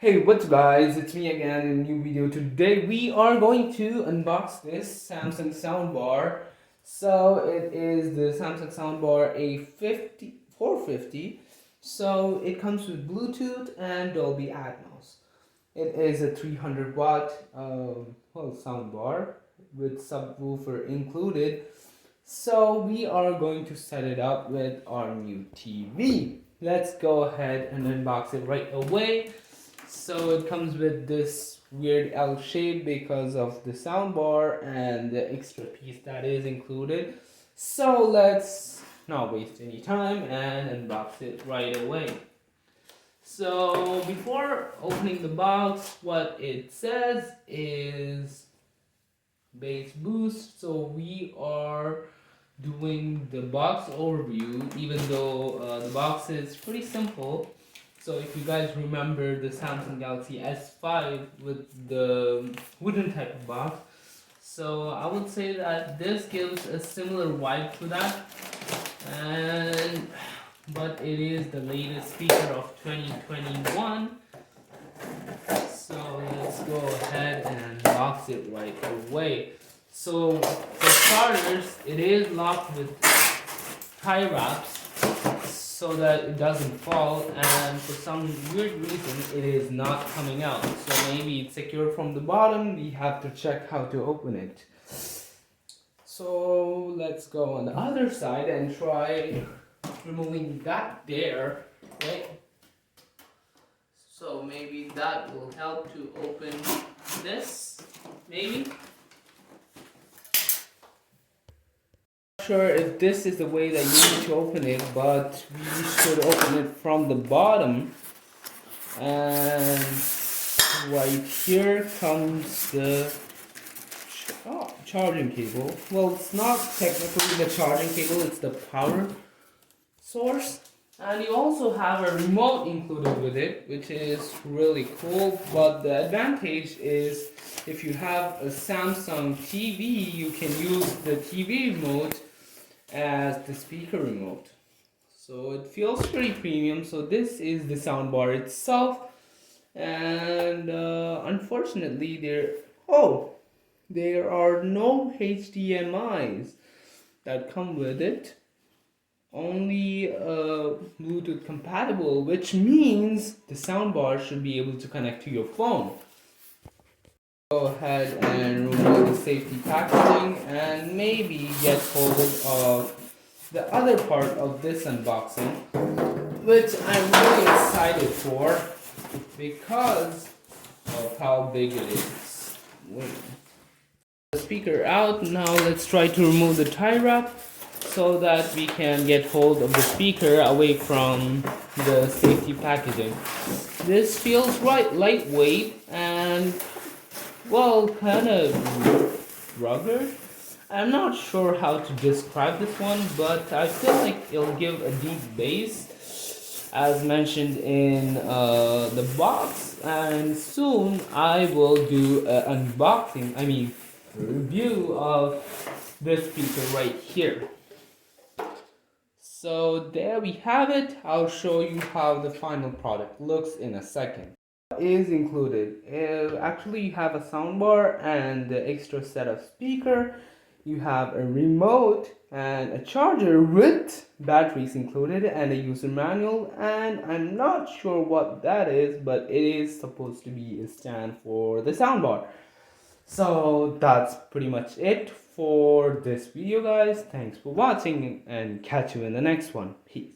Hey, what's up guys, it's me again in a new video. Today we are going to unbox this Samsung soundbar. So it is the Samsung soundbar A450. So it comes with Bluetooth and Dolby Atmos. It is a 300 watt soundbar with subwoofer included. So we are going to set it up with our new TV. Let's go ahead and unbox it right away. So it comes with this weird L shape because of the soundbar and the extra piece that is included. So let's not waste any time and unbox it right away. So before opening the box, what it says is bass boost. So we are doing the box overview, even though the box is pretty simple. So if you guys remember the Samsung Galaxy S5 with the wooden type of box, so I would say that this gives a similar vibe to that, but it is the latest speaker of 2021. So let's go ahead and box it right away. So for starters, it is locked with tie wraps so that it doesn't fall, and for some weird reason it is not coming out. So maybe it's secure from the bottom. We have to check how to open it. So let's go on the other side and try removing that there, right? So maybe that will help to open this, maybe. Sure if this is the way that you need to open it, but we should open it from the bottom. And right here comes the charging cable. Well, it's not technically the charging cable, it's the power source. And you also have a remote included with it, which is really cool. But the advantage is if you have a Samsung TV, you can use the TV remote as the speaker remote. So it feels pretty premium. So this is the soundbar itself, and unfortunately there are no HDMIs that come with it, only Bluetooth compatible, which means the soundbar should be able to connect to your phone. Go ahead and remove the safety packaging and maybe get hold of the other part of this unboxing, which I'm really excited for because of how big it is. Wait. The speaker out. Now let's try to remove the tie wrap so that we can get hold of the speaker away from the safety packaging. This feels lightweight and well, kind of rugged. I'm not sure how to describe this one, but I feel like it'll give a deep bass as mentioned in the box, and soon I will do an review of this speaker right here. So there we have it. I'll show you how the final product looks in a second. What is included? Actually, you have a soundbar and the extra set of speaker. You have a remote and a charger with batteries included and a user manual, and I'm not sure what that is, but it is supposed to be a stand for the soundbar. So that's pretty much it for this video guys. Thanks for watching and catch you in the next one. Peace.